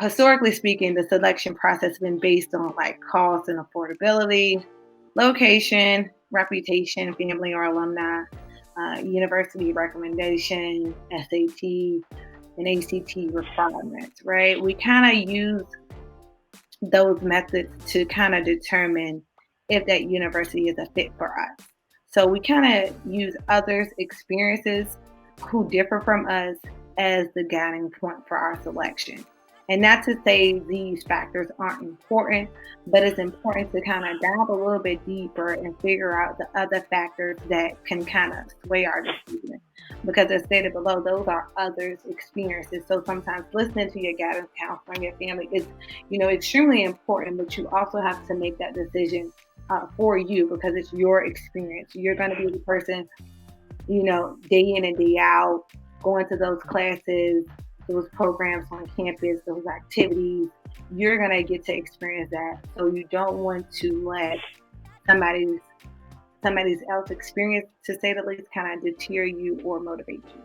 historically speaking, the selection process has been based on like cost and affordability, location, reputation, family or alumni, university recommendation, SAT, and ACT requirements, right? We kind of use those methods to kind of determine if that university is a fit for us. So we kind of use others' experiences who differ from us as the guiding point for our selection. And not to say these factors aren't important, but it's important to kind of dive a little bit deeper and figure out the other factors that can kind of sway our decision. Because as stated below, those are others' experiences. So sometimes listening to your guidance counselor and your family is, extremely important, but you also have to make that decision for you because it's your experience. You're going to be the person, day in and day out, going to those classes, those programs on campus, those activities. You're going to get to experience that. So you don't want to let somebody's else experience, to say the least, kind of deter you or motivate you.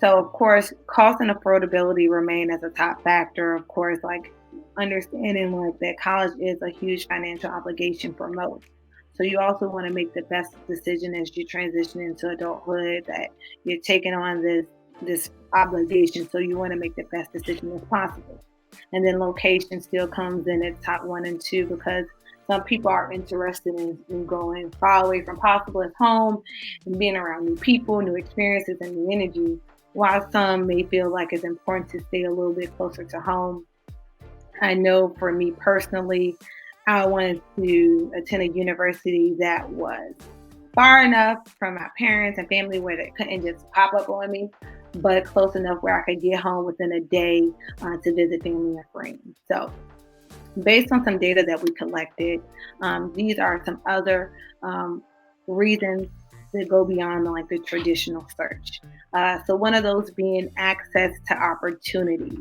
So of course, cost and affordability remain as a top factor. Of course, like understanding like that college is a huge financial obligation for most. So you also want to make the best decision as you transition into adulthood, that you're taking on this obligation. So you want to make the best decision as possible. And then location still comes in at top one and two because some people are interested in going far away from possible as home and being around new people, new experiences, and new energy, while some may feel like it's important to stay a little bit closer to home. I know for me personally, I wanted to attend a university that was far enough from my parents and family where they couldn't just pop up on me, but close enough where I could get home within a day to visit family and friends. So, based on some data that we collected, these are some other reasons that go beyond like the traditional search. So, one of those being access to opportunities.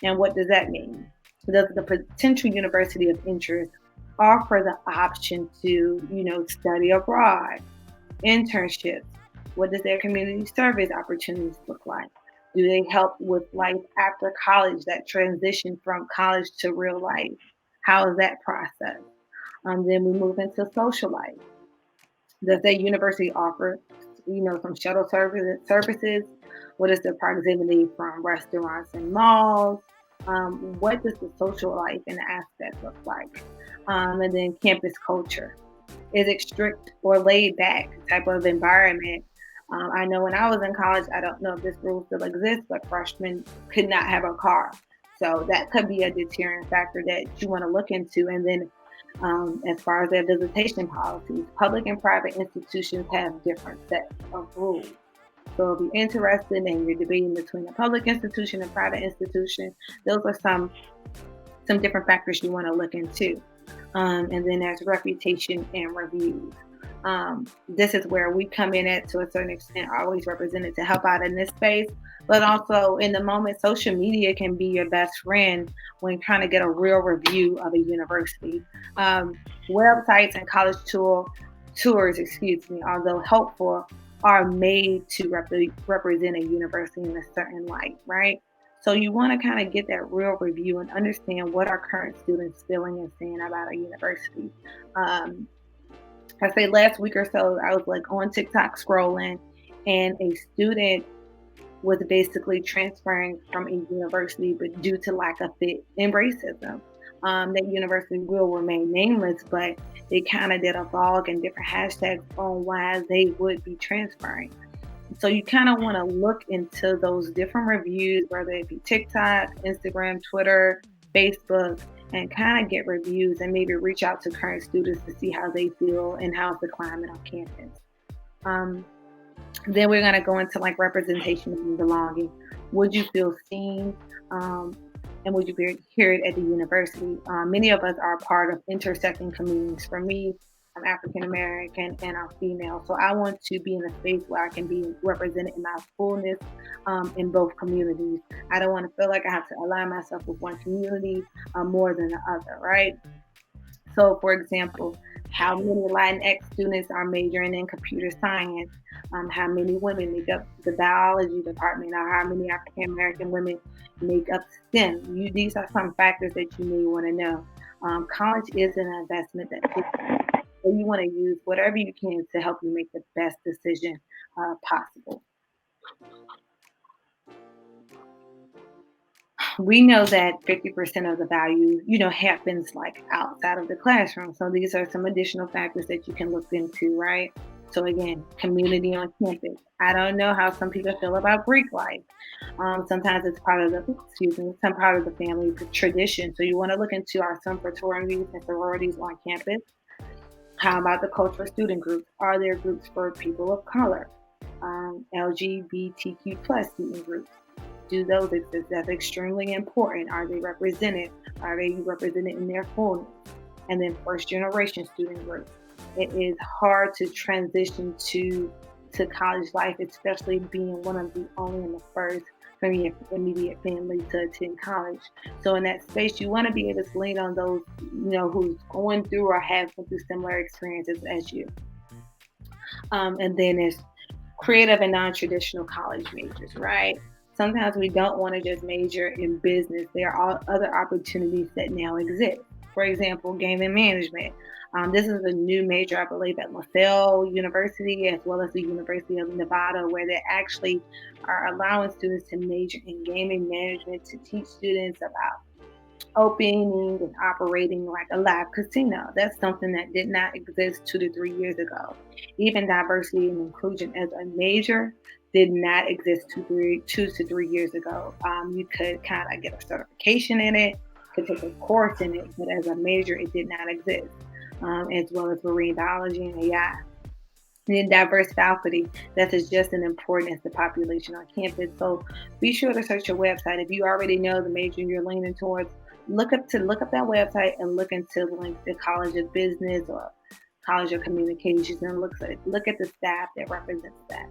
And what does that mean? Does the potential university of interest offer the option to, study abroad, internships? What does their community service opportunities look like? Do they help with life after college, that transition from college to real life? How is that process? Then we move into social life. Does that university offer, some shuttle services? What is the proximity from restaurants and malls? What does the social life and aspect look like? And then campus culture. Is it strict or laid back type of environment? I know when I was in college, I don't know if this rule still exists, but freshmen could not have a car. So that could be a deterrent factor that you want to look into. And then as far as their visitation policies, public and private institutions have different sets of rules. So if you're interested and you're debating between a public institution and private institution, those are some different factors you want to look into. And then there's reputation and reviews. This is where we come in at, to a certain extent, always represented to help out in this space. But also in the moment, social media can be your best friend when trying to get a real review of a university. Websites and college tours, excuse me, although helpful, are made to represent a university in a certain light, right? So you want to kind of get that real review and understand what our current students feeling and saying about a university. Um, I say last week or so, I was like on TikTok scrolling, and a student was basically transferring from a university, but due to lack of fit and racism, that university will remain nameless, but they kind of did a vlog and different hashtags on why they would be transferring. So you kind of want to look into those different reviews, whether it be TikTok, Instagram, Twitter, Facebook, and kind of get reviews and maybe reach out to current students to see how they feel and how's the climate on campus. Um, then we're going to go into like representation and belonging. Would you feel seen? And would you be heard at the university? Many of us are part of intersecting communities. For me, I'm African American and I'm female. So I want to be in a space where I can be represented in my fullness in both communities. I don't want to feel like I have to align myself with one community more than the other, right? So, for example, how many Latinx students are majoring in computer science? How many women make up the biology department? Or how many African American women make up STEM? These are some factors that you may want to know. College is an investment that so you want to use whatever you can to help you make the best decision possible. We know that 50% of the value, happens like outside of the classroom. So these are some additional factors that you can look into, right? So again, community on campus. I don't know how some people feel about Greek life. Sometimes it's part of some part of the family tradition. So you want to look into our some fraternities and sororities on campus. How about the cultural student groups? Are there groups for people of color? LGBTQ plus student groups? Do those exist? That's extremely important. Are they represented? Are they represented in their fullness? And then first generation student groups. It is hard to transition to college life, especially being one of the only in the first from your immediate family to attend college. So in that space, you want to be able to lean on those, who's going through or have gone through similar experiences as you. And then there's creative and non-traditional college majors, right? Sometimes we don't want to just major in business. There are other opportunities that now exist. For example, gaming management. This is a new major, I believe, at LaSalle University as well as the University of Nevada, where they actually are allowing students to major in gaming management to teach students about opening and operating like a live casino. That's something that did not exist 2 to 3 years ago. Even diversity and inclusion as a major did not exist 2 to 3 years ago. You could kind of get a certification in it, could take a course in it, but as a major, it did not exist. As well as marine biology and AI. And then diverse faculty, that is just as important as the population on campus. So be sure to search your website. If you already know the major you're leaning towards, look up that website and look into like the College of Business or College of Communications and look at the staff that represents that.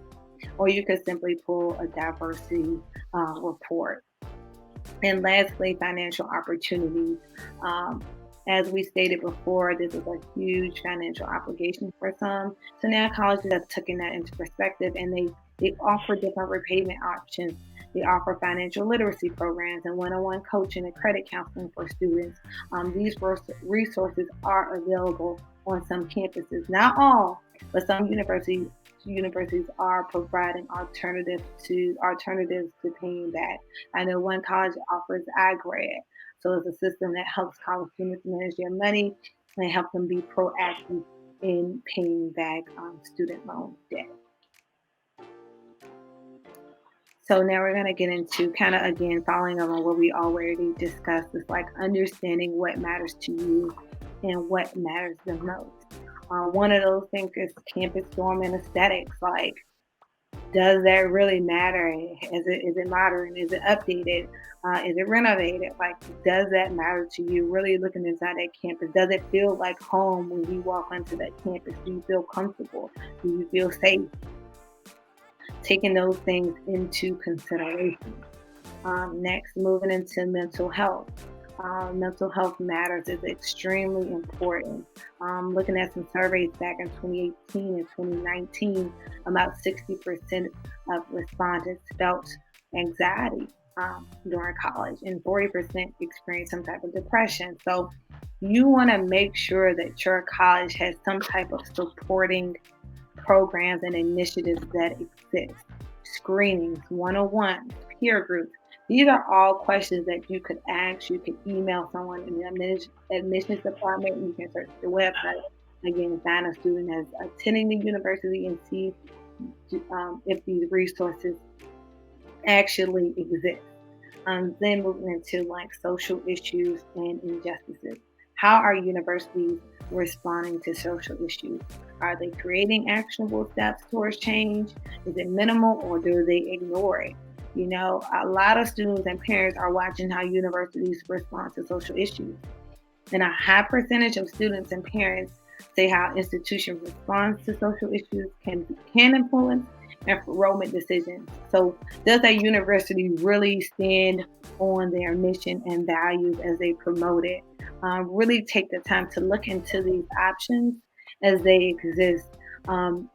Or you could simply pull a diversity report. And lastly, financial opportunities. Um, as we stated before, this is a huge financial obligation for some. So now colleges have taken that into perspective and they offer different repayment options. They offer financial literacy programs and one-on-one coaching and credit counseling for students. These resources are available on some campuses, not all, but some universities are providing alternatives to paying back. I know one college offers iGrad, so it's a system that helps college students manage their money and help them be proactive in paying back student loan debt. So now we're going to get into kind of again following up on what we already discussed. It's like understanding what matters to you and what matters the most. One of those things is campus dorm and aesthetics. Like, does that really matter? Is it modern? Is it updated? Is it renovated? Like, does that matter to you? Really looking inside that campus. Does it feel like home when you walk onto that campus? Do you feel comfortable? Do you feel safe? Taking those things into consideration. Next, moving into mental health. Mental health matters is extremely important. Looking at some surveys back in 2018 and 2019, about 60% of respondents felt anxiety during college, and 40% experienced some type of depression. So, you want to make sure that your college has some type of supporting programs and initiatives that exist. Screenings, 101, peer groups. These are all questions that you could ask. You could email someone in the admissions department. You can search the website. Again, find a student that's attending the university and see if these resources actually exist. Then moving into like social issues and injustices. How are universities responding to social issues? Are they creating actionable steps towards change? Is it minimal or do they ignore it? A lot of students and parents are watching how universities respond to social issues. And a high percentage of students and parents say how institutions respond to social issues can influence enrollment decisions. So, does a university really stand on their mission and values as they promote it? really take the time to look into these options as they exist,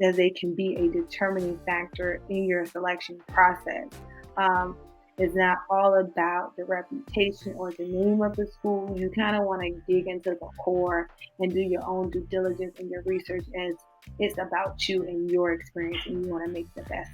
as they can be a determining factor in your selection process. Um, it's not all about the reputation or the name of the school. You kind of want to dig into the core and do your own due diligence and your research as it's about you and your experience, and you want to make the best